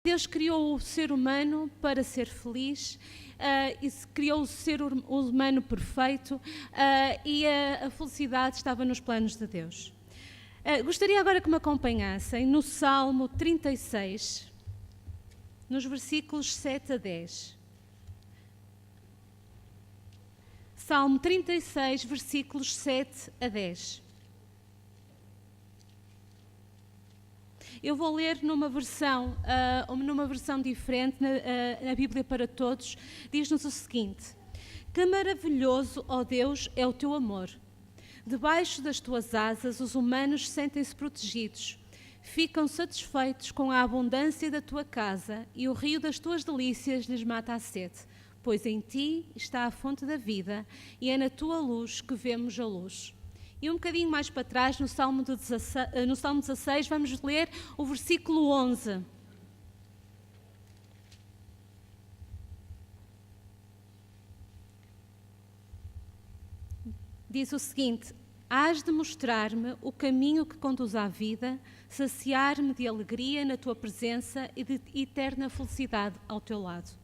Deus criou o ser humano para ser feliz, e criou o ser humano perfeito, e a felicidade estava nos planos de Deus. Gostaria agora que me acompanhassem no Salmo 36, nos versículos 7 a 10. Salmo 36, versículos 7 a 10. Eu vou ler numa versão diferente, na Bíblia para Todos. Diz-nos o seguinte: que maravilhoso, ó Deus, é o teu amor. Debaixo das tuas asas os humanos sentem-se protegidos. Ficam satisfeitos com a abundância da tua casa e o rio das tuas delícias lhes mata a sede. Pois em ti está a fonte da vida e é na tua luz que vemos a luz. E um bocadinho mais para trás, no Salmo 16, vamos ler o versículo 11. Diz o seguinte: hás de mostrar-me o caminho que conduz à vida, saciar-me de alegria na tua presença e de eterna felicidade ao teu lado.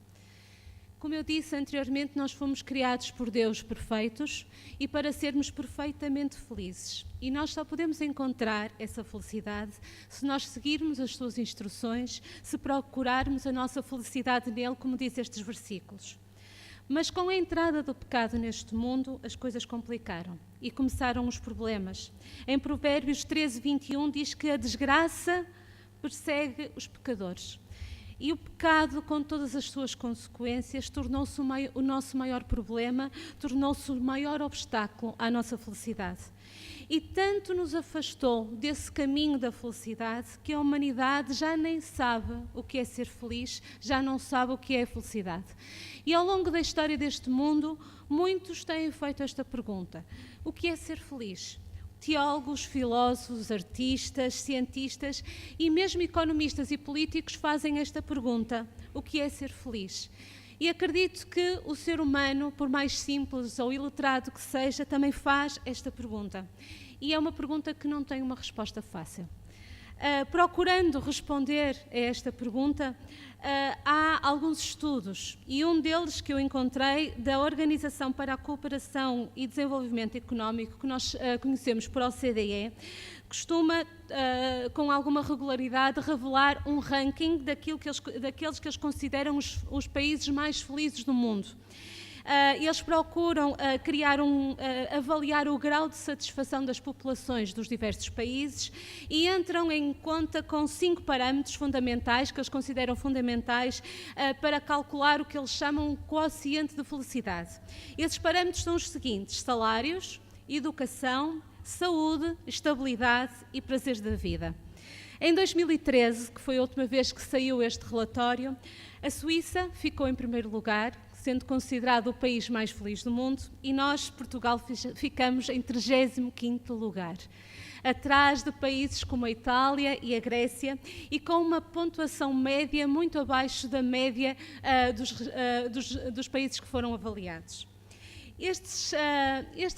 Como eu disse anteriormente, nós fomos criados por Deus perfeitos e para sermos perfeitamente felizes. E nós só podemos encontrar essa felicidade se nós seguirmos as suas instruções, se procurarmos a nossa felicidade nele, como diz estes versículos. Mas com a entrada do pecado neste mundo, as coisas complicaram e começaram os problemas. Em Provérbios 13, 21 diz que a desgraça persegue os pecadores. E o pecado, com todas as suas consequências, tornou-se o nosso maior problema, tornou-se o maior obstáculo à nossa felicidade. E tanto nos afastou desse caminho da felicidade que a humanidade já nem sabe o que é ser feliz, já não sabe o que é a felicidade. E ao longo da história deste mundo, muitos têm feito esta pergunta: o que é ser feliz? Teólogos, filósofos, artistas, cientistas e mesmo economistas e políticos fazem esta pergunta: o que é ser feliz? E acredito que o ser humano, por mais simples ou iletrado que seja, também faz esta pergunta. E é uma pergunta que não tem uma resposta fácil. Procurando responder a esta pergunta, há alguns estudos, e um deles que eu encontrei da Organização para a Cooperação e Desenvolvimento Económico, que nós conhecemos por OCDE, costuma, com alguma regularidade, revelar um ranking daqueles que eles consideram os países mais felizes do mundo. Eles procuram avaliar o grau de satisfação das populações dos diversos países e entram em conta com 5 parâmetros fundamentais, que eles consideram fundamentais, para calcular o que eles chamam um quociente de felicidade. Esses parâmetros são os seguintes: salários, educação, saúde, estabilidade e prazeres da vida. Em 2013, que foi a última vez que saiu este relatório, a Suíça ficou em primeiro lugar, sendo considerado o país mais feliz do mundo, e nós, Portugal, ficamos em 35º lugar, atrás de países como a Itália e a Grécia, e com uma pontuação média muito abaixo da média dos países que foram avaliados. Estes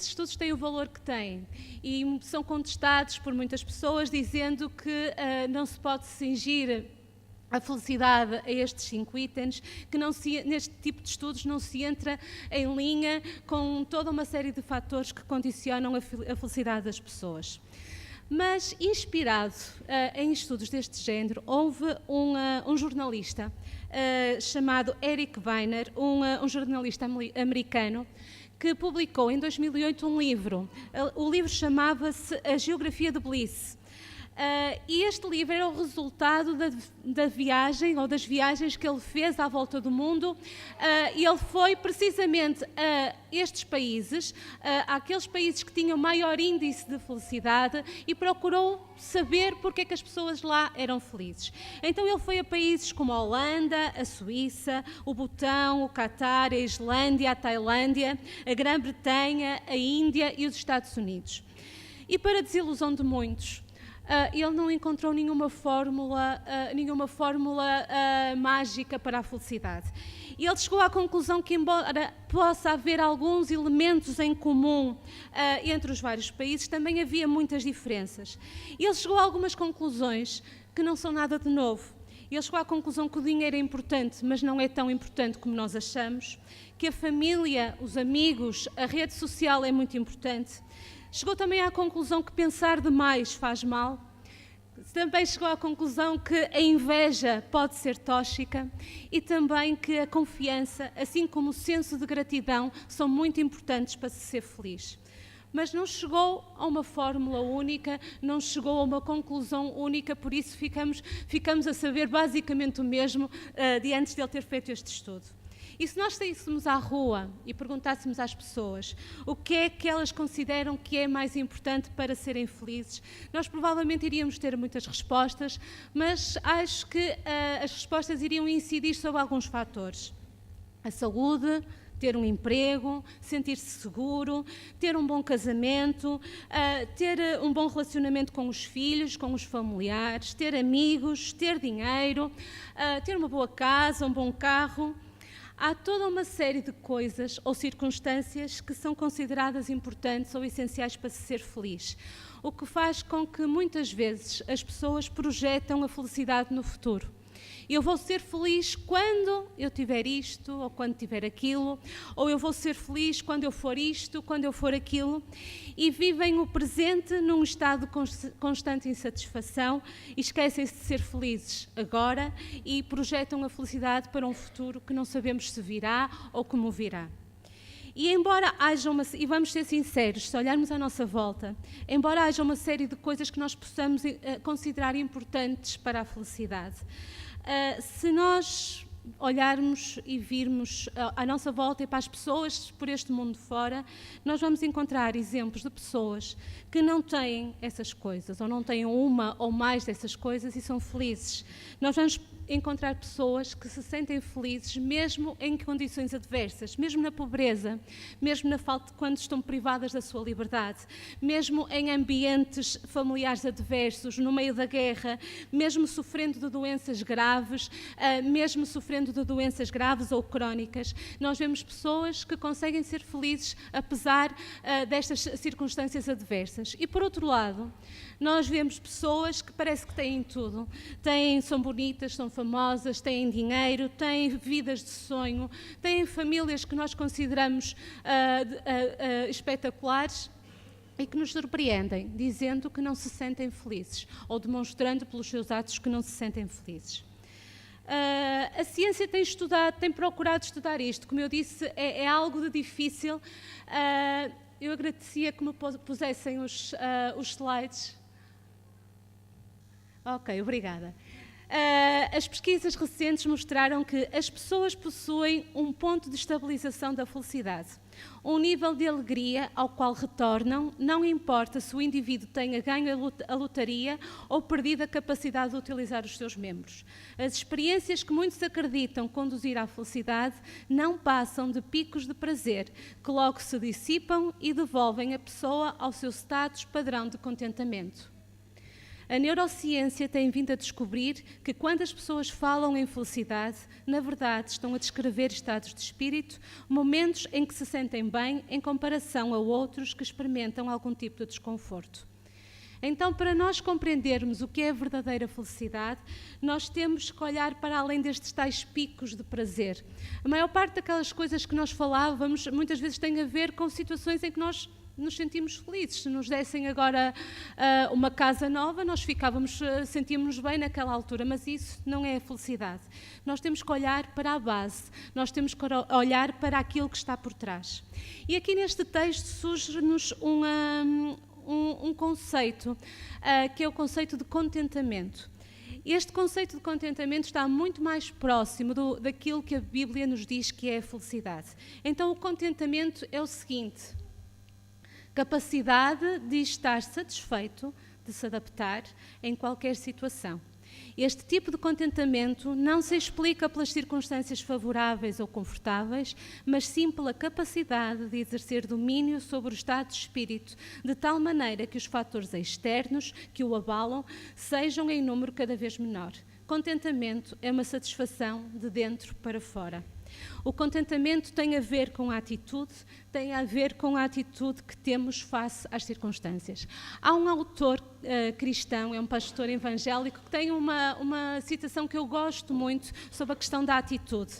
estudos têm o valor que têm e são contestados por muitas pessoas, dizendo que não se pode cingir a felicidade a estes 5 itens, que neste tipo de estudos não se entra em linha com toda uma série de fatores que condicionam a felicidade das pessoas. Mas, inspirado em estudos deste género, houve um jornalista chamado Eric Weiner, um jornalista americano, que publicou em 2008 um livro. O livro chamava-se A Geografia de Bliss. E este livro era o resultado da viagem, ou das viagens que ele fez à volta do mundo, e ele foi precisamente a estes países, àqueles países que tinham maior índice de felicidade, e procurou saber porque é que as pessoas lá eram felizes. Então ele foi a países como a Holanda, a Suíça, o Butão, o Catar, a Islândia, a Tailândia, a Grã-Bretanha, a Índia e os Estados Unidos. E para desilusão de muitos, ele não encontrou nenhuma fórmula mágica para a felicidade. E ele chegou à conclusão que, embora possa haver alguns elementos em comum entre os vários países, também havia muitas diferenças. E ele chegou a algumas conclusões que não são nada de novo. Ele chegou à conclusão que o dinheiro é importante, mas não é tão importante como nós achamos, que a família, os amigos, a rede social é muito importante. Chegou também à conclusão que pensar demais faz mal. Também chegou à conclusão que a inveja pode ser tóxica e também que a confiança, assim como o senso de gratidão, são muito importantes para se ser feliz. Mas não chegou a uma fórmula única, não chegou a uma conclusão única, por isso ficamos a saber basicamente o mesmo de antes de ele ter feito este estudo. E se nós saíssemos à rua e perguntássemos às pessoas o que é que elas consideram que é mais importante para serem felizes, nós provavelmente iríamos ter muitas respostas, mas acho que as respostas iriam incidir sobre alguns fatores. A saúde, ter um emprego, sentir-se seguro, ter um bom casamento, ter um bom relacionamento com os filhos, com os familiares, ter amigos, ter dinheiro, ter uma boa casa, um bom carro. Há toda uma série de coisas ou circunstâncias que são consideradas importantes ou essenciais para se ser feliz, o que faz com que muitas vezes as pessoas projetam a felicidade no futuro. Eu vou ser feliz quando eu tiver isto ou quando tiver aquilo, ou eu vou ser feliz quando eu for isto, quando eu for aquilo, e vivem o presente num estado de constante insatisfação e esquecem-se de ser felizes agora e projetam a felicidade para um futuro que não sabemos se virá ou como virá. E embora haja e vamos ser sinceros, se olharmos à nossa volta, embora haja uma série de coisas que nós possamos considerar importantes para a felicidade, se nós olharmos e virmos à nossa volta e para as pessoas por este mundo fora, nós vamos encontrar exemplos de pessoas que não têm essas coisas, ou não têm uma ou mais dessas coisas e são felizes. Nós vamos encontrar pessoas que se sentem felizes mesmo em condições adversas, mesmo na pobreza, mesmo na falta quando estão privadas da sua liberdade, mesmo em ambientes familiares adversos, no meio da guerra, mesmo sofrendo de doenças graves, ou crónicas. Nós vemos pessoas que conseguem ser felizes apesar destas circunstâncias adversas. E por outro lado, nós vemos pessoas que parece que têm tudo, são bonitas, são famosas, têm dinheiro, têm vidas de sonho, têm famílias que nós consideramos espetaculares e que nos surpreendem, dizendo que não se sentem felizes ou demonstrando pelos seus atos que não se sentem felizes. A ciência tem procurado estudar isto. Como eu disse, é algo de difícil. Eu agradecia que me pusessem os slides. Ok, obrigada. As pesquisas recentes mostraram que as pessoas possuem um ponto de estabilização da felicidade, um nível de alegria ao qual retornam, não importa se o indivíduo tenha ganho a lotaria ou perdido a capacidade de utilizar os seus membros. As experiências que muitos acreditam conduzir à felicidade não passam de picos de prazer, que logo se dissipam e devolvem a pessoa ao seu status padrão de contentamento. A neurociência tem vindo a descobrir que quando as pessoas falam em felicidade, na verdade estão a descrever estados de espírito, momentos em que se sentem bem em comparação a outros que experimentam algum tipo de desconforto. Então, para nós compreendermos o que é a verdadeira felicidade, nós temos que olhar para além destes tais picos de prazer. A maior parte daquelas coisas que nós falávamos, muitas vezes tem a ver com situações em que nós nos sentimos felizes. Se nos dessem agora uma casa nova, nós sentíamos-nos bem naquela altura, mas isso não é a felicidade. Nós temos que olhar para a base, nós temos que olhar para aquilo que está por trás. E aqui neste texto surge-nos um conceito, que é o conceito de contentamento. Este conceito de contentamento está muito mais próximo daquilo que a Bíblia nos diz que é a felicidade. Então, o contentamento é o seguinte: capacidade de estar satisfeito, de se adaptar em qualquer situação. Este tipo de contentamento não se explica pelas circunstâncias favoráveis ou confortáveis, mas sim pela capacidade de exercer domínio sobre o estado de espírito, de tal maneira que os fatores externos que o abalam sejam em número cada vez menor. Contentamento é uma satisfação de dentro para fora. O contentamento tem a ver com a atitude, tem a ver com a atitude que temos face às circunstâncias. Há um autor cristão, é um pastor evangélico, que tem uma citação que eu gosto muito sobre a questão da atitude.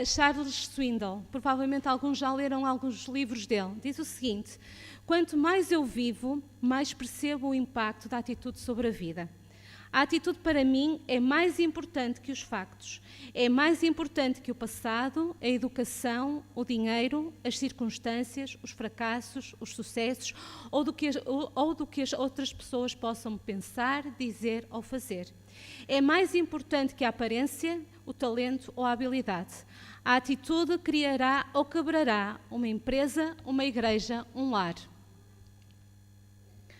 Charles Swindoll, provavelmente alguns já leram alguns livros dele, diz o seguinte: quanto mais eu vivo, mais percebo o impacto da atitude sobre a vida. A atitude para mim é mais importante que os factos, é mais importante que o passado, a educação, o dinheiro, as circunstâncias, os fracassos, os sucessos ou do que as outras pessoas possam pensar, dizer ou fazer. É mais importante que a aparência, o talento ou a habilidade. A atitude criará ou quebrará uma empresa, uma igreja, um lar.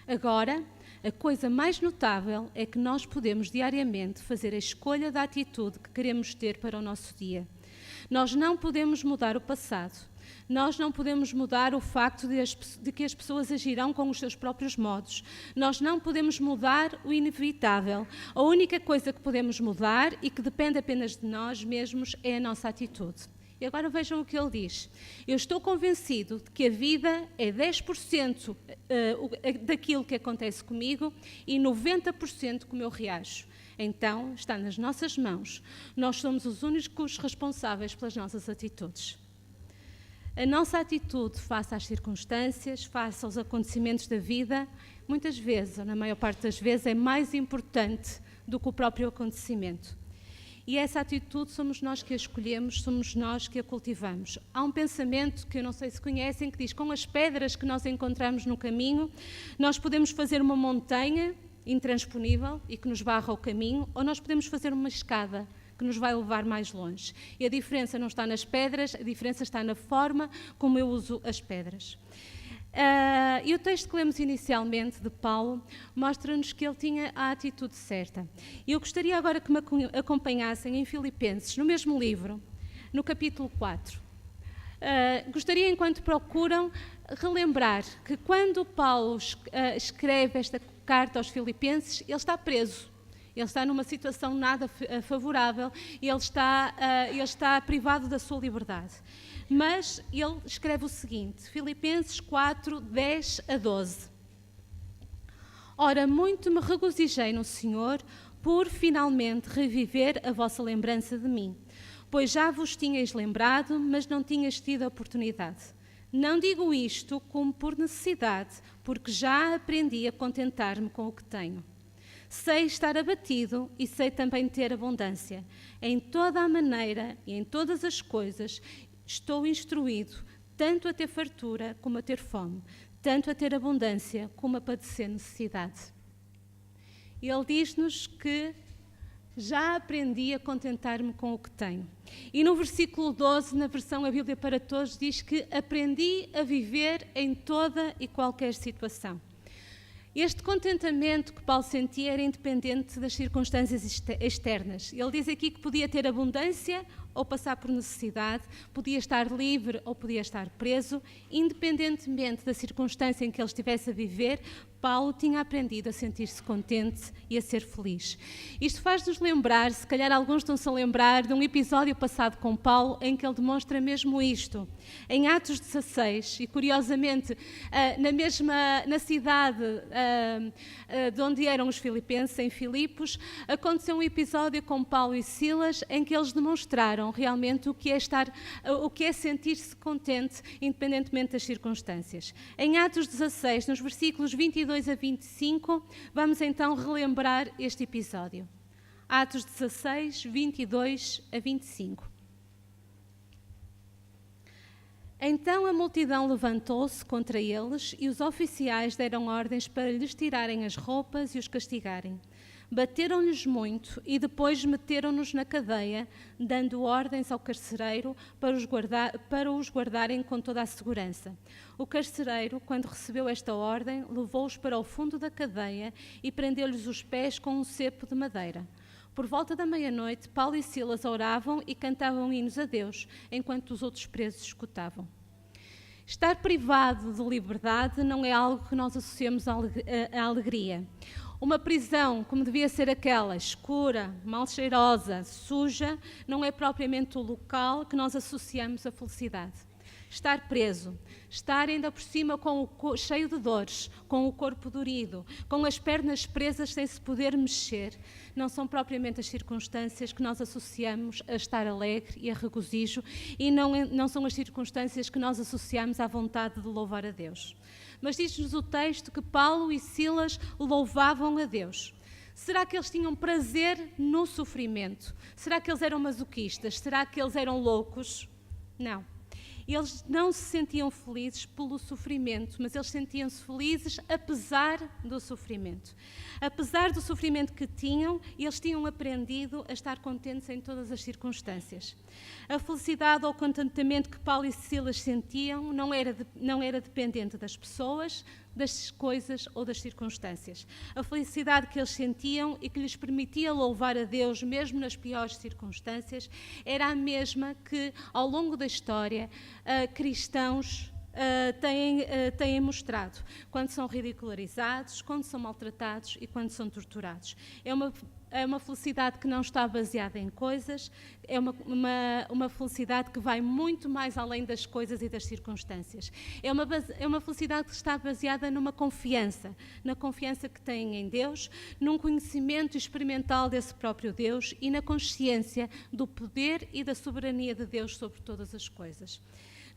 Agora, a coisa mais notável é que nós podemos diariamente fazer a escolha da atitude que queremos ter para o nosso dia. Nós não podemos mudar o passado. Nós não podemos mudar o facto de que as pessoas agirão com os seus próprios modos. Nós não podemos mudar o inevitável. A única coisa que podemos mudar e que depende apenas de nós mesmos é a nossa atitude. E agora vejam o que ele diz. Eu estou convencido de que a vida é 10% daquilo que acontece comigo e 90% como eu reajo. Então, está nas nossas mãos. Nós somos os únicos responsáveis pelas nossas atitudes. A nossa atitude face às circunstâncias, face aos acontecimentos da vida, muitas vezes, ou na maior parte das vezes, é mais importante do que o próprio acontecimento. E essa atitude somos nós que a escolhemos, somos nós que a cultivamos. Há um pensamento que eu não sei se conhecem, que diz: com as pedras que nós encontramos no caminho, nós podemos fazer uma montanha intransponível e que nos barra o caminho, ou nós podemos fazer uma escada que nos vai levar mais longe. E a diferença não está nas pedras, a diferença está na forma como eu uso as pedras. E o texto que lemos inicialmente, de Paulo, mostra-nos que ele tinha a atitude certa. E eu gostaria agora que me acompanhassem em Filipenses, no mesmo livro, no capítulo 4. Gostaria, enquanto procuram, relembrar que quando Paulo escreve esta carta aos Filipenses, ele está preso. Ele está numa situação nada favorável e ele está privado da sua liberdade. Mas ele escreve o seguinte, Filipenses 4, 10 a 12. Ora, muito me regozijei no Senhor por finalmente reviver a vossa lembrança de mim, pois já vos tinhais lembrado, mas não tinhas tido a oportunidade. Não digo isto como por necessidade, porque já aprendi a contentar-me com o que tenho. Sei estar abatido e sei também ter abundância. Em toda a maneira e em todas as coisas estou instruído, tanto a ter fartura como a ter fome, tanto a ter abundância como a padecer necessidade. Ele diz-nos que já aprendi a contentar-me com o que tenho. E no versículo 12, na versão A Bíblia para Todos, diz que aprendi a viver em toda e qualquer situação. Este contentamento que Paulo sentia era independente das circunstâncias externas. Ele diz aqui que podia ter abundância ou passar por necessidade, podia estar livre ou podia estar preso, independentemente da circunstância em que ele estivesse a viver, Paulo tinha aprendido a sentir-se contente e a ser feliz. Isto faz-nos lembrar, se calhar alguns estão-se a lembrar, de um episódio passado com Paulo em que ele demonstra mesmo isto. Em Atos 16, e curiosamente na cidade de onde eram os filipenses, em Filipos, aconteceu um episódio com Paulo e Silas em que eles demonstraram realmente o que é sentir-se contente independentemente das circunstâncias. Em Atos 16, nos versículos 22 a 25, vamos então relembrar este episódio. Atos 16, 22 a 25. Então a multidão levantou-se contra eles e os oficiais deram ordens para lhes tirarem as roupas e os castigarem. Bateram-lhes muito e depois meteram-nos na cadeia, dando ordens ao carcereiro para os guardarem com toda a segurança. O carcereiro, quando recebeu esta ordem, levou-os para o fundo da cadeia e prendeu-lhes os pés com um cepo de madeira. Por volta da meia-noite, Paulo e Silas oravam e cantavam hinos a Deus, enquanto os outros presos escutavam. Estar privado de liberdade não é algo que nós associamos à alegria. Uma prisão, como devia ser aquela, escura, mal cheirosa, suja, não é propriamente o local que nós associamos à felicidade. Estar preso, estar ainda por cima cheio de dores, com o corpo dorido, com as pernas presas sem se poder mexer, não são propriamente as circunstâncias que nós associamos a estar alegre e a regozijo, e não são as circunstâncias que nós associamos à vontade de louvar a Deus. Mas diz-nos o texto que Paulo e Silas louvavam a Deus. Será que eles tinham prazer no sofrimento? Será que eles eram masoquistas? Será que eles eram loucos? Não. Eles não se sentiam felizes pelo sofrimento, mas eles sentiam-se felizes apesar do sofrimento. Apesar do sofrimento que tinham, eles tinham aprendido a estar contentes em todas as circunstâncias. A felicidade ou o contentamento que Paulo e Silas sentiam não era dependente das pessoas, das coisas ou das circunstâncias. A felicidade que eles sentiam e que lhes permitia louvar a Deus mesmo nas piores circunstâncias era a mesma que, ao longo da história, cristãos têm mostrado quando são ridicularizados, quando são maltratados e quando são torturados. É uma felicidade que não está baseada em coisas, é uma felicidade que vai muito mais além das coisas e das circunstâncias. É uma felicidade que está baseada numa confiança, na confiança que têm em Deus, num conhecimento experimental desse próprio Deus e na consciência do poder e da soberania de Deus sobre todas as coisas.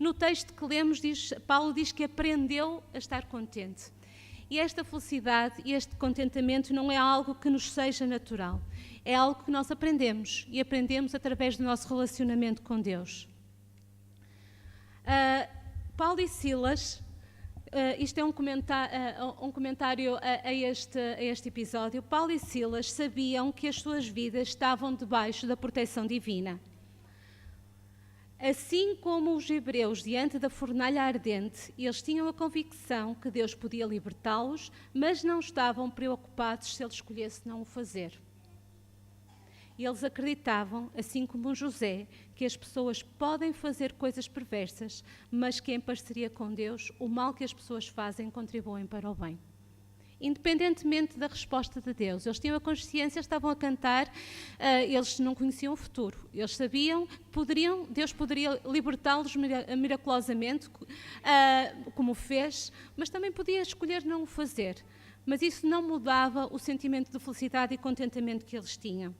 No texto que lemos, Paulo diz que aprendeu a estar contente. E esta felicidade e este contentamento não é algo que nos seja natural. É algo que nós aprendemos, e aprendemos através do nosso relacionamento com Deus. Paulo e Silas, isto é um comentário a este episódio. Paulo e Silas sabiam que as suas vidas estavam debaixo da proteção divina. Assim como os hebreus diante da fornalha ardente, eles tinham a convicção que Deus podia libertá-los, mas não estavam preocupados se ele escolhesse não o fazer. E eles acreditavam, assim como José, que as pessoas podem fazer coisas perversas, mas que em parceria com Deus, o mal que as pessoas fazem contribuem para o bem. Independentemente da resposta de Deus, eles tinham a consciência, estavam a cantar, eles não conheciam o futuro, eles sabiam que Deus poderia libertá-los miraculosamente, como fez, mas também podia escolher não o fazer, mas isso não mudava o sentimento de felicidade e contentamento que eles tinham.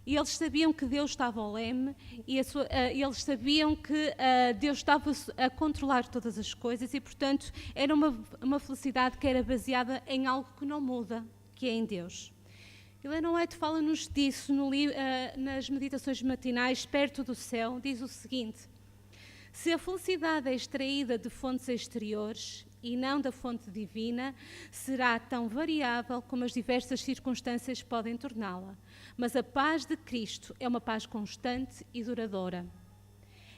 E eles sabiam que Deus estava ao leme, e eles sabiam que Deus estava a controlar todas as coisas, e, portanto, era uma felicidade que era baseada em algo que não muda, que é em Deus. Ellen White fala-nos disso nas meditações matinais, Perto do Céu, diz o seguinte: se a felicidade é extraída de fontes exteriores e não da fonte divina, será tão variável como as diversas circunstâncias podem torná-la. Mas a paz de Cristo é uma paz constante e duradoura.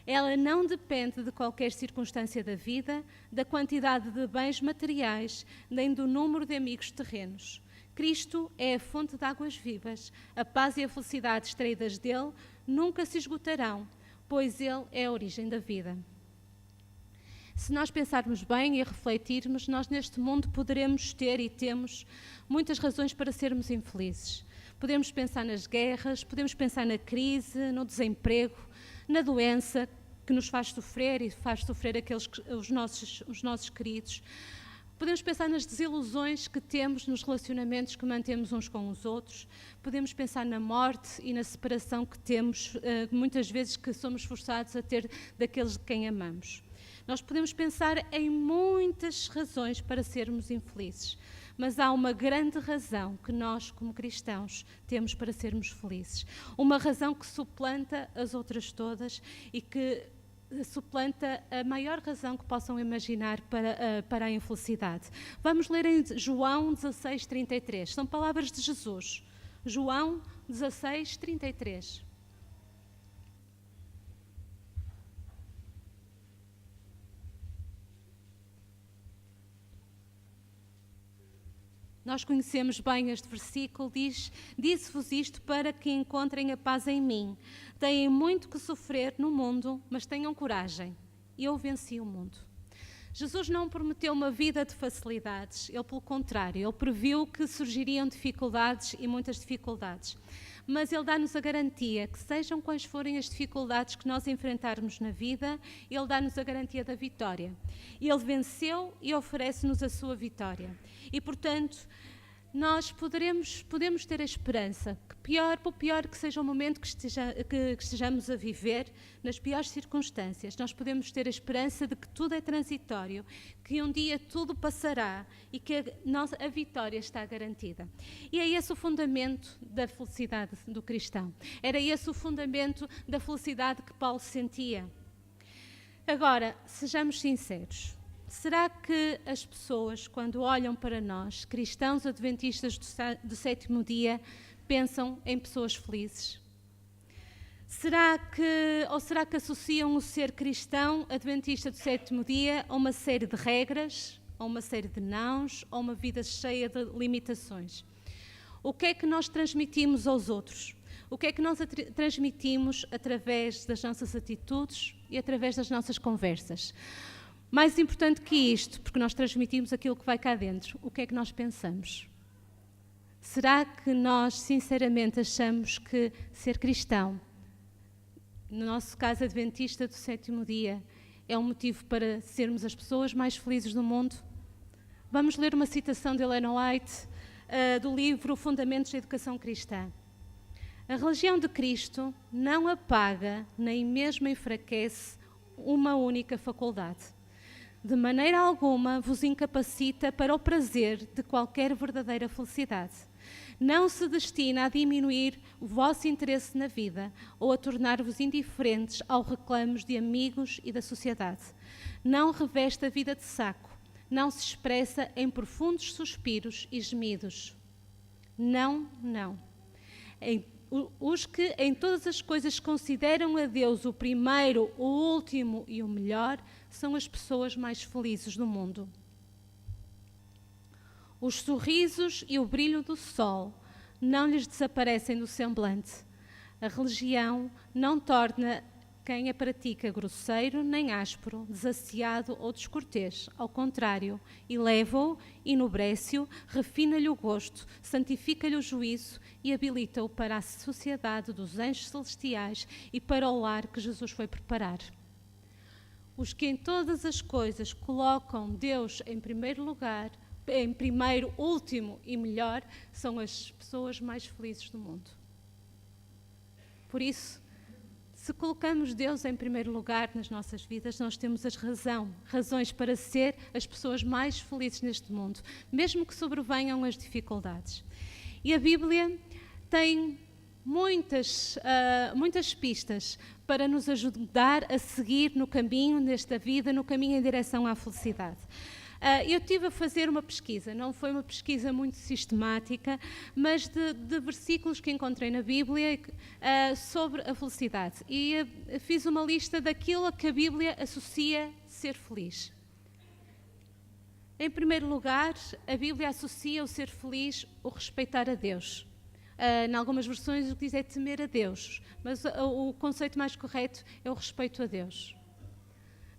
Ela não depende de qualquer circunstância da vida, da quantidade de bens materiais, nem do número de amigos terrenos. Cristo é a fonte de águas vivas. A paz e a felicidade extraídas dele nunca se esgotarão, pois ele é a origem da vida. Se nós pensarmos bem e refletirmos, nós neste mundo poderemos ter e temos muitas razões para sermos infelizes. Podemos pensar nas guerras, podemos pensar na crise, no desemprego, na doença que nos faz sofrer e faz sofrer os nossos queridos. Podemos pensar nas desilusões que temos nos relacionamentos que mantemos uns com os outros. Podemos pensar na morte e na separação que temos, muitas vezes que somos forçados a ter daqueles de quem amamos. Nós podemos pensar em muitas razões para sermos infelizes, mas há uma grande razão que nós, como cristãos, temos para sermos felizes. Uma razão que suplanta as outras todas e que suplanta a maior razão que possam imaginar para a infelicidade. Vamos ler em João 16:33. São palavras de Jesus. João 16:33. Nós conhecemos bem este versículo, disse-vos isto para que encontrem a paz em mim. Têm muito que sofrer no mundo, mas tenham coragem. Eu venci o mundo. Jesus não prometeu uma vida de facilidades, ele, pelo contrário, ele previu que surgiriam dificuldades e muitas dificuldades. mas Ele dá-nos a garantia que, sejam quais forem as dificuldades que nós enfrentarmos na vida, Ele dá-nos a garantia da vitória. Ele venceu e oferece-nos a sua vitória. E, portanto, nós podemos ter a esperança que, por pior que seja o momento que estejamos a viver, nas piores circunstâncias, nós podemos ter a esperança de que tudo é transitório, que um dia tudo passará e que a vitória está garantida. E é esse o fundamento da felicidade do cristão. Era esse o fundamento da felicidade que Paulo sentia. Agora, sejamos sinceros. Será que as pessoas, quando olham para nós, cristãos adventistas do sétimo dia, pensam em pessoas felizes? Será que associam o ser cristão adventista do sétimo dia a uma série de regras, a uma série de nãos, a uma vida cheia de limitações? O que é que nós transmitimos aos outros? O que é que nós transmitimos através das nossas atitudes e através das nossas conversas? Mais importante que isto, porque nós transmitimos aquilo que vai cá dentro, o que é que nós pensamos? Será que nós, sinceramente, achamos que ser cristão, no nosso caso adventista do sétimo dia, é um motivo para sermos as pessoas mais felizes do mundo? Vamos ler uma citação de Ellen White, do livro Fundamentos da Educação Cristã. A religião de Cristo não apaga, nem mesmo enfraquece uma única faculdade. De maneira alguma vos incapacita para o prazer de qualquer verdadeira felicidade. Não se destina a diminuir o vosso interesse na vida ou a tornar-vos indiferentes aos reclamos de amigos e da sociedade. Não reveste a vida de saco. Não se expressa em profundos suspiros e gemidos. Não, não. Os que em todas as coisas consideram a Deus o primeiro, o último e o melhor, são as pessoas mais felizes do mundo. Os sorrisos e o brilho do sol não lhes desaparecem do semblante. A religião não torna quem a pratica grosseiro nem áspero, desaciado ou descortês. Ao contrário, eleva-o, enobrece-o, refina-lhe o gosto, santifica-lhe o juízo e habilita-o para a sociedade dos anjos celestiais e para o lar que Jesus foi preparar. Os que em todas as coisas colocam Deus em primeiro lugar, em primeiro, último e melhor, são as pessoas mais felizes do mundo. Por isso, se colocamos Deus em primeiro lugar nas nossas vidas, nós temos as razões para ser as pessoas mais felizes neste mundo, mesmo que sobrevenham as dificuldades. E a Bíblia tem muitas pistas para nos ajudar a seguir no caminho desta vida, no caminho em direção à felicidade. Eu estive a fazer uma pesquisa, não foi uma pesquisa muito sistemática, mas de versículos que encontrei na Bíblia sobre a felicidade. E fiz uma lista daquilo a que a Bíblia associa ser feliz. Em primeiro lugar, a Bíblia associa o ser feliz o respeitar a Deus. Em algumas versões o que diz é temer a Deus, mas o conceito mais correto é o respeito a Deus.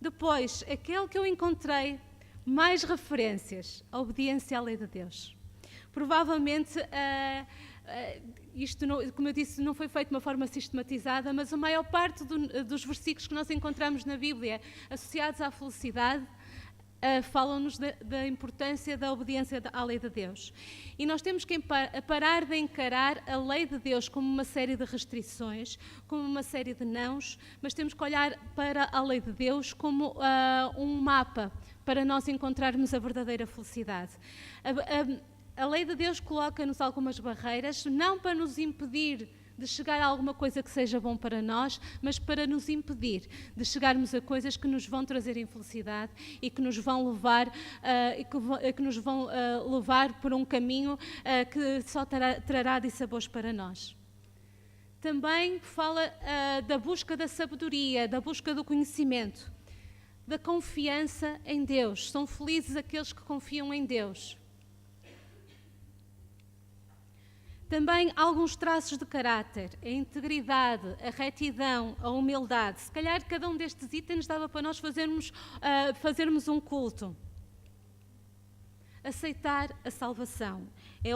Depois, aquele que eu encontrei mais referências, a obediência à lei de Deus. Provavelmente, isto, como eu disse, não foi feito de uma forma sistematizada, mas a maior parte dos versículos que nós encontramos na Bíblia associados à felicidade falam-nos da importância da obediência à lei de Deus. E nós temos que parar de encarar a lei de Deus como uma série de restrições, como uma série de nãos, mas temos que olhar para a lei de Deus como um mapa para nós encontrarmos a verdadeira felicidade. A lei de Deus coloca-nos algumas barreiras, não para nos impedir de chegar a alguma coisa que seja bom para nós, mas para nos impedir de chegarmos a coisas que nos vão trazer infelicidade e que nos vão levar, levar por um caminho que só trará dissabores para nós. Também fala da busca da sabedoria, da busca do conhecimento, da confiança em Deus. São felizes aqueles que confiam em Deus. Também alguns traços de caráter, a integridade, a retidão, a humildade. Se calhar cada um destes itens dava para nós fazermos um culto. Aceitar a salvação. É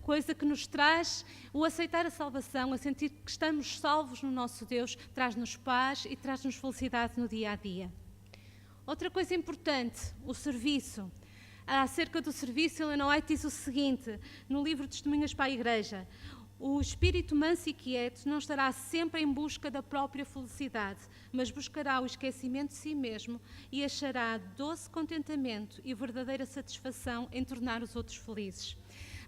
coisa que nos traz o aceitar a salvação, a sentir que estamos salvos no nosso Deus, traz-nos paz e traz-nos felicidade no dia a dia. Outra coisa importante, o serviço. Acerca do serviço, Ellen White diz o seguinte, no livro Testemunhas para a Igreja: o espírito manso e quieto não estará sempre em busca da própria felicidade, mas buscará o esquecimento de si mesmo e achará doce contentamento e verdadeira satisfação em tornar os outros felizes.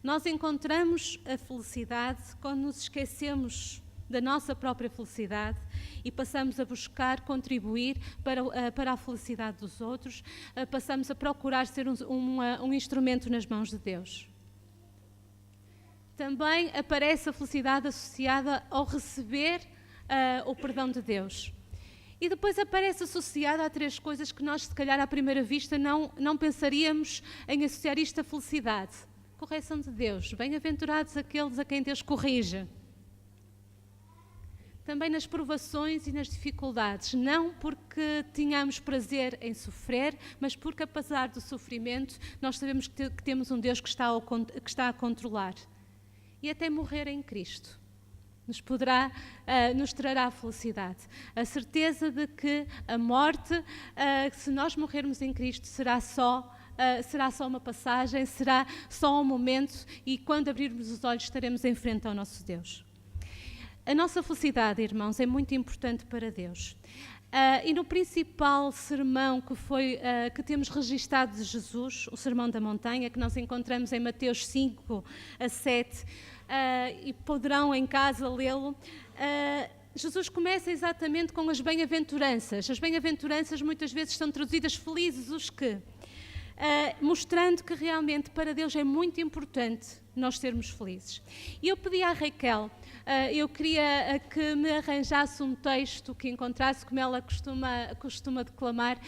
Nós encontramos a felicidade quando nos esquecemos da nossa própria felicidade e passamos a buscar contribuir para a felicidade dos outros, passamos a procurar ser um instrumento nas mãos de Deus. Também aparece a felicidade associada ao receber o perdão de Deus. E depois aparece associada a 3 coisas que nós, se calhar, à primeira vista, não pensaríamos em associar isto à felicidade. Correção de Deus. Bem-aventurados aqueles a quem Deus corrige. Também nas provações e nas dificuldades. Não porque tenhamos prazer em sofrer, mas porque, apesar do sofrimento, nós sabemos que temos um Deus que está a controlar. E até morrer em Cristo nos trará felicidade. A certeza de que a morte, se nós morrermos em Cristo, será só uma passagem, será só um momento, e quando abrirmos os olhos estaremos em frente ao nosso Deus. A nossa felicidade, irmãos, é muito importante para Deus. E no principal sermão que temos registado de Jesus, o Sermão da Montanha, que nós encontramos em Mateus 5-7, e poderão em casa lê-lo, Jesus começa exatamente com as bem-aventuranças. As bem-aventuranças muitas vezes são traduzidas felizes os que, mostrando que realmente para Deus é muito importante nós sermos felizes. E eu pedi à Raquel, eu queria que me arranjasse um texto que encontrasse, como ela costuma declamar,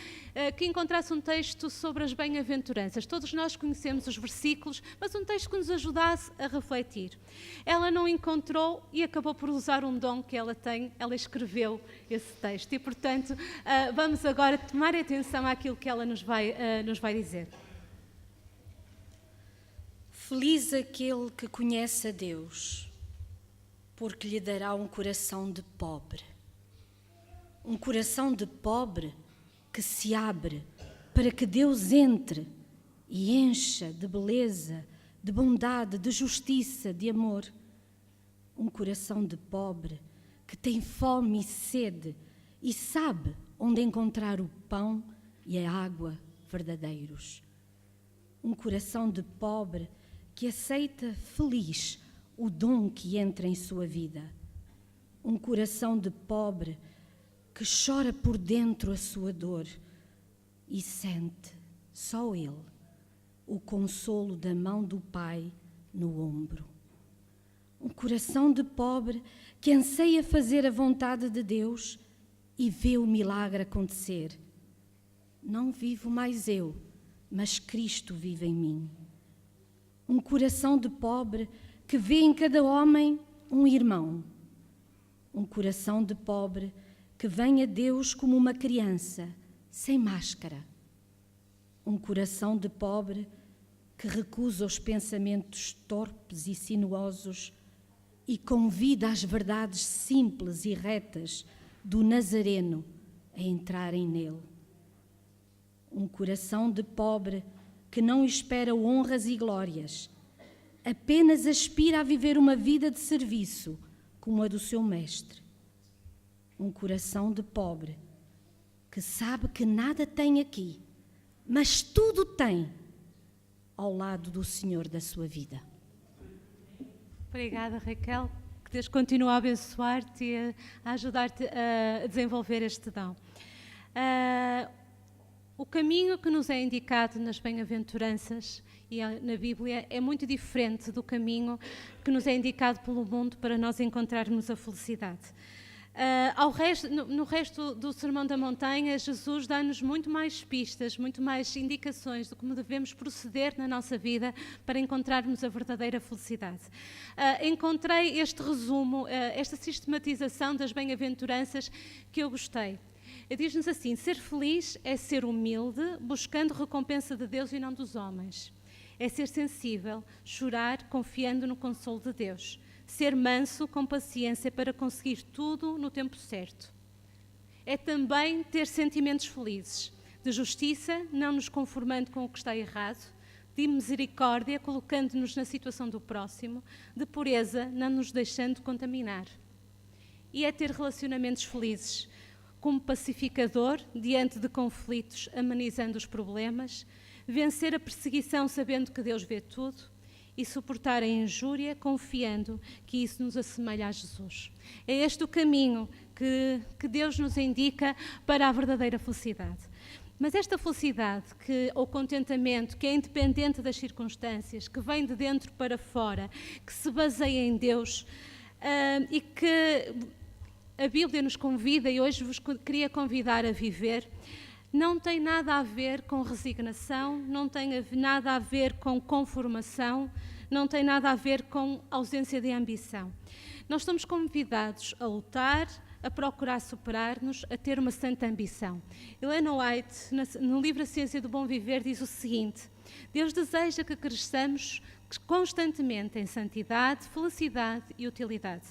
que encontrasse um texto sobre as bem-aventuranças. Todos nós conhecemos os versículos, mas um texto que nos ajudasse a refletir. Ela não encontrou e acabou por usar um dom que ela tem, ela escreveu esse texto. E, portanto, vamos agora tomar atenção àquilo que ela nos vai dizer. Feliz aquele que conhece a Deus, porque lhe dará um coração de pobre. Um coração de pobre que se abre para que Deus entre e encha de beleza, de bondade, de justiça, de amor. Um coração de pobre que tem fome e sede e sabe onde encontrar o pão e a água verdadeiros. Um coração de pobre que aceita feliz o dom que entra em sua vida. Um coração de pobre que chora por dentro a sua dor e sente, só ele, o consolo da mão do Pai no ombro. Um coração de pobre que anseia fazer a vontade de Deus e vê o milagre acontecer. Não vivo mais eu, mas Cristo vive em mim. Um coração de pobre que vê em cada homem um irmão. Um coração de pobre que vem a Deus como uma criança, sem máscara. Um coração de pobre que recusa os pensamentos torpes e sinuosos e convida as verdades simples e retas do Nazareno a entrarem nele. Um coração de pobre que não espera honras e glórias, apenas aspira a viver uma vida de serviço como a do seu mestre. Um coração de pobre que sabe que nada tem aqui, mas tudo tem ao lado do Senhor da sua vida. Obrigada, Raquel. Que Deus continue a abençoar-te e a ajudar-te a desenvolver este dom. O caminho que nos é indicado nas bem-aventuranças e na Bíblia é muito diferente do caminho que nos é indicado pelo mundo para nós encontrarmos a felicidade. No resto do Sermão da Montanha, Jesus dá-nos muito mais pistas, muito mais indicações de como devemos proceder na nossa vida para encontrarmos a verdadeira felicidade. Encontrei este resumo, esta sistematização das bem-aventuranças que eu gostei. Diz-nos assim: ser feliz é ser humilde, buscando recompensa de Deus e não dos homens. É ser sensível, chorar confiando no consolo de Deus. Ser manso com paciência para conseguir tudo no tempo certo. É também ter sentimentos felizes, de justiça, não nos conformando com o que está errado, de misericórdia, colocando-nos na situação do próximo, de pureza, não nos deixando contaminar. E é ter relacionamentos felizes, como pacificador, diante de conflitos, amenizando os problemas, vencer a perseguição sabendo que Deus vê tudo e suportar a injúria confiando que isso nos assemelha a Jesus. É este o caminho que Deus nos indica para a verdadeira felicidade. Mas esta felicidade ou contentamento que é independente das circunstâncias, que vem de dentro para fora, que se baseia em Deus e que a Bíblia nos convida e hoje vos queria convidar a viver, não tem nada a ver com resignação, não tem nada a ver com conformação, não tem nada a ver com ausência de ambição. Nós somos convidados a lutar, a procurar superar-nos, a ter uma santa ambição. Ellen White, no livro A Ciência do Bom Viver, diz o seguinte: Deus deseja que cresçamos constantemente em santidade, felicidade e utilidade.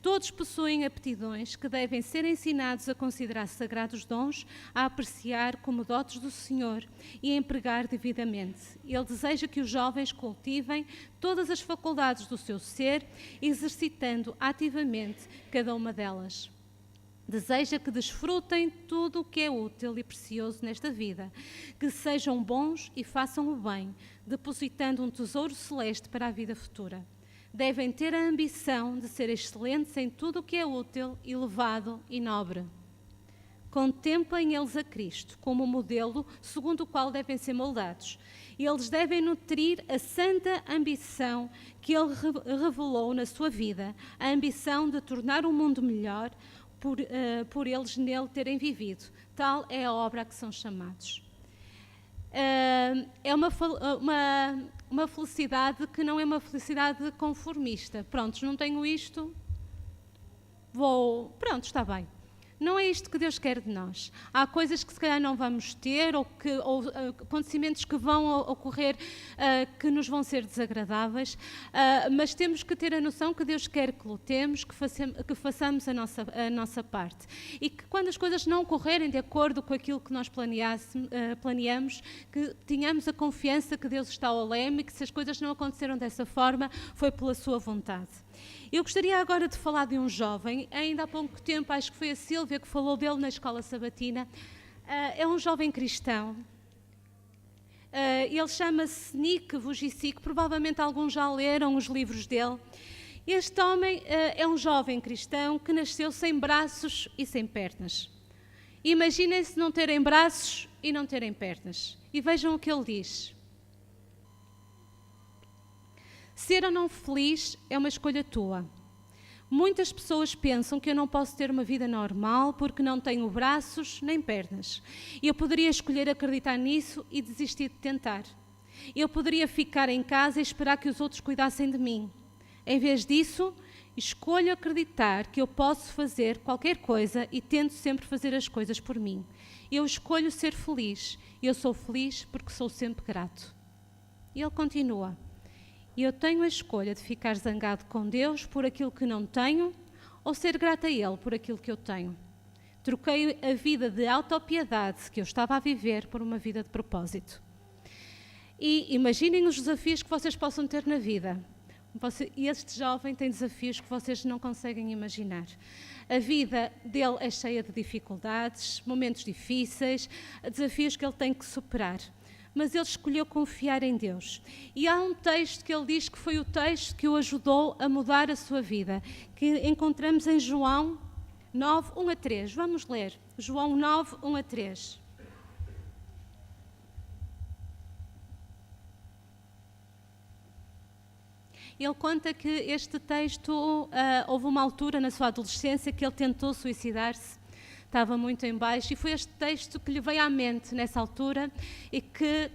Todos possuem aptidões que devem ser ensinados a considerar sagrados dons, a apreciar como dotes do Senhor e a empregar devidamente. Ele deseja que os jovens cultivem todas as faculdades do seu ser, exercitando ativamente cada uma delas. Deseja que desfrutem tudo o que é útil e precioso nesta vida, que sejam bons e façam o bem, depositando um tesouro celeste para a vida futura. Devem ter a ambição de ser excelentes em tudo o que é útil, elevado e nobre. Contemplem eles a Cristo como modelo segundo o qual devem ser moldados. Eles devem nutrir a santa ambição que Ele revelou na sua vida, a ambição de tornar o mundo melhor por eles nele terem vivido. Tal é a obra a que são chamados. É uma felicidade que não é uma felicidade conformista. Pronto, não tenho isto, pronto, está bem. Não é isto que Deus quer de nós. Há coisas que se calhar não vamos ter ou acontecimentos que vão ocorrer que nos vão ser desagradáveis, mas temos que ter a noção que Deus quer que lutemos, que façamos a nossa parte. E que quando as coisas não ocorrerem de acordo com aquilo que nós planeamos, que tenhamos a confiança que Deus está ao leme e que se as coisas não aconteceram dessa forma, foi pela sua vontade. Eu gostaria agora de falar de um jovem, ainda há pouco tempo, acho que foi a Sílvia que falou dele na escola sabatina. É um jovem cristão. Ele chama-se Nick Vujicic, provavelmente alguns já leram os livros dele. Este homem é um jovem cristão que nasceu sem braços e sem pernas. Imaginem-se não terem braços e não terem pernas. E vejam o que ele diz. Ser ou não feliz é uma escolha tua. Muitas pessoas pensam que eu não posso ter uma vida normal porque não tenho braços nem pernas. Eu poderia escolher acreditar nisso e desistir de tentar. Eu poderia ficar em casa e esperar que os outros cuidassem de mim. Em vez disso, escolho acreditar que eu posso fazer qualquer coisa e tento sempre fazer as coisas por mim. Eu escolho ser feliz. Eu sou feliz porque sou sempre grato. E ele continua. E eu tenho a escolha de ficar zangado com Deus por aquilo que não tenho ou ser grata a Ele por aquilo que eu tenho. Troquei a vida de autopiedade que eu estava a viver por uma vida de propósito. E imaginem os desafios que vocês possam ter na vida. Este jovem tem desafios que vocês não conseguem imaginar. A vida dele é cheia de dificuldades, momentos difíceis, desafios que ele tem que superar. Mas ele escolheu confiar em Deus. E há um texto que ele diz que foi o texto que o ajudou a mudar a sua vida, que encontramos em João 9, 1 a 3. Vamos ler. João 9, 1 a 3. Ele conta que este texto, houve uma altura na sua adolescência que ele tentou suicidar-se. Estava muito em baixo e foi este texto que lhe veio à mente nessa altura e que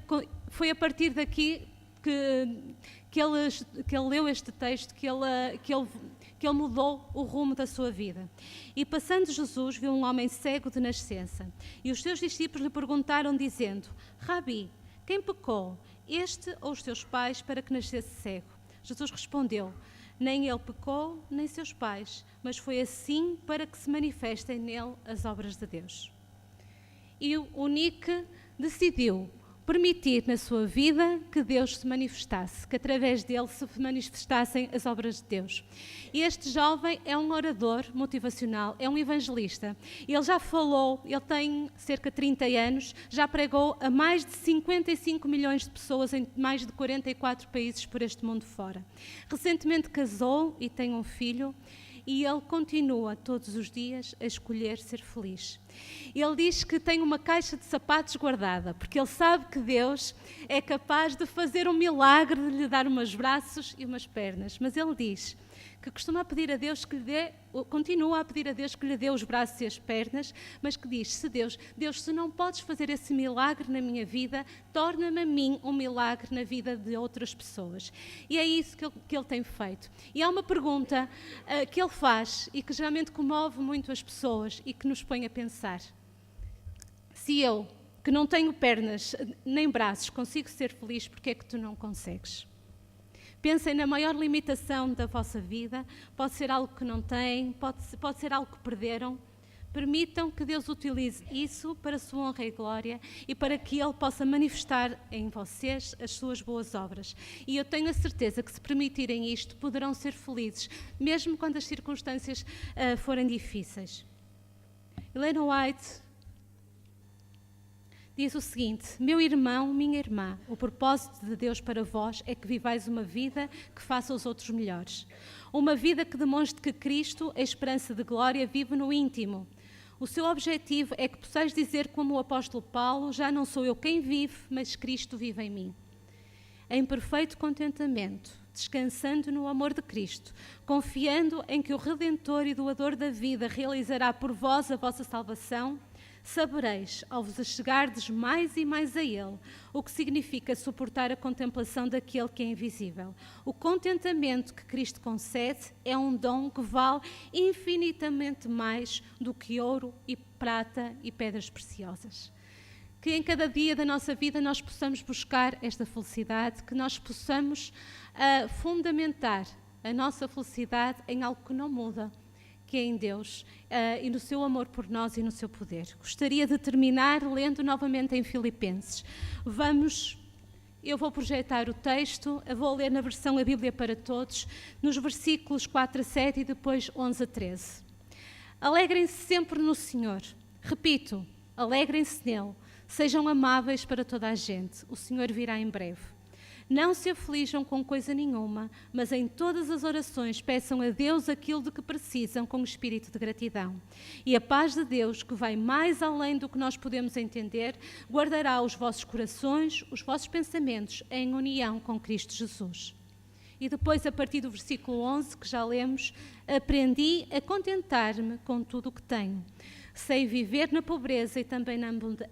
foi a partir daqui que ele leu este texto, que ele mudou o rumo da sua vida. E passando Jesus, viu um homem cego de nascença. E os seus discípulos lhe perguntaram dizendo: Rabi, quem pecou, este ou os teus pais para que nascesse cego? Jesus respondeu: nem ele pecou, nem seus pais, mas foi assim para que se manifestem nele as obras de Deus. E o Nick decidiu permitir na sua vida que Deus se manifestasse, que através dele se manifestassem as obras de Deus. E este jovem é um orador motivacional, é um evangelista. Ele já falou, ele tem cerca de 30 anos, já pregou a mais de 55 milhões de pessoas em mais de 44 países por este mundo fora. Recentemente casou e tem um filho. E ele continua todos os dias a escolher ser feliz. Ele diz que tem uma caixa de sapatos guardada, porque ele sabe que Deus é capaz de fazer um milagre, de lhe dar uns braços e umas pernas. Mas ele diz que costuma pedir a Deus que lhe dê, continua a pedir a Deus que lhe dê os braços e as pernas, mas que diz: se Deus, se não podes fazer esse milagre na minha vida, torna-me a mim um milagre na vida de outras pessoas. E é isso que ele tem feito. E há uma pergunta que ele faz e que geralmente comove muito as pessoas e que nos põe a pensar: se eu, que não tenho pernas nem braços, consigo ser feliz, porque é que tu não consegues? Pensem na maior limitação da vossa vida. Pode ser algo que não têm, pode ser algo que perderam. Permitam que Deus utilize isso para a sua honra e glória e para que Ele possa manifestar em vocês as suas boas obras. E eu tenho a certeza que, se permitirem isto, poderão ser felizes, mesmo quando as circunstâncias forem difíceis. Ellen White diz o seguinte: meu irmão, minha irmã, o propósito de Deus para vós é que vivais uma vida que faça os outros melhores. Uma vida que demonstre que Cristo, a esperança de glória, vive no íntimo. O seu objetivo é que possais dizer como o apóstolo Paulo: já não sou eu quem vive, mas Cristo vive em mim. Em perfeito contentamento, descansando no amor de Cristo, confiando em que o Redentor e Doador da vida realizará por vós a vossa salvação, sabereis, ao vos achegardes mais e mais a Ele, o que significa suportar a contemplação daquele que é invisível. O contentamento que Cristo concede é um dom que vale infinitamente mais do que ouro e prata e pedras preciosas. Que em cada dia da nossa vida nós possamos buscar esta felicidade, que nós possamos fundamentar a nossa felicidade em algo que não muda, que é em Deus e no seu amor por nós e no seu poder. Gostaria de terminar lendo novamente em Filipenses. Eu vou projetar o texto, eu vou ler na versão A Bíblia para Todos, nos versículos 4 a 7 e depois 11 a 13. Alegrem-se sempre no Senhor. Repito, alegrem-se nele. Sejam amáveis para toda a gente. O Senhor virá em breve. Não se aflijam com coisa nenhuma, mas em todas as orações peçam a Deus aquilo de que precisam com espírito de gratidão. E a paz de Deus, que vai mais além do que nós podemos entender, guardará os vossos corações, os vossos pensamentos em união com Cristo Jesus. E depois, a partir do versículo 11, que já lemos, aprendi a contentar-me com tudo o que tenho. Sei viver na pobreza e também na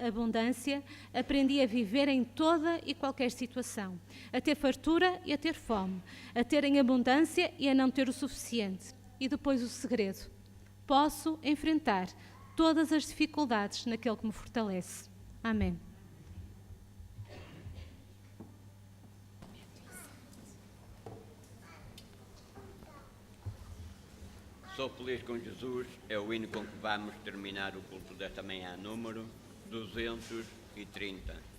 abundância. Aprendi a viver em toda e qualquer situação, a ter fartura e a ter fome, a ter em abundância e a não ter o suficiente. E depois o segredo: posso enfrentar todas as dificuldades naquele que me fortalece. Amém. Sou feliz com Jesus é o hino com que vamos terminar o culto desta manhã, número 230.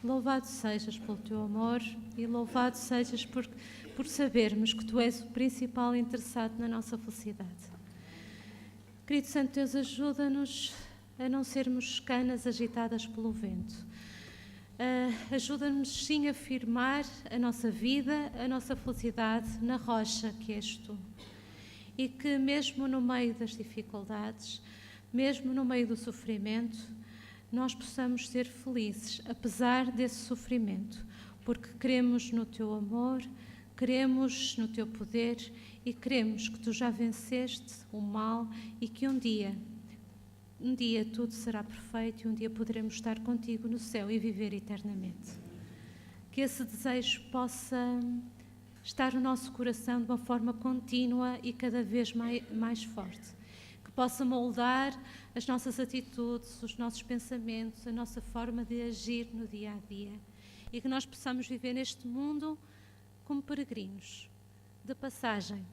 Louvado sejas pelo teu amor e louvado sejas por sabermos que tu és o principal interessado na nossa felicidade. Querido Santo Deus, ajuda-nos a não sermos canas agitadas pelo vento. Ajuda-nos sim a firmar a nossa vida, a nossa felicidade na rocha que és tu. E que mesmo no meio das dificuldades, mesmo no meio do sofrimento, nós possamos ser felizes, apesar desse sofrimento, porque cremos no teu amor, cremos no teu poder e cremos que tu já venceste o mal e que um dia tudo será perfeito e um dia poderemos estar contigo no céu e viver eternamente. Que esse desejo possa estar no nosso coração de uma forma contínua e cada vez mais forte. Que possa moldar as nossas atitudes, os nossos pensamentos, a nossa forma de agir no dia a dia. E que nós possamos viver neste mundo como peregrinos, de passagem,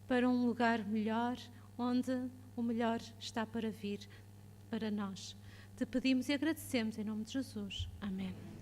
para um lugar melhor, onde o melhor está para vir para nós. Te pedimos e agradecemos em nome de Jesus. Amém.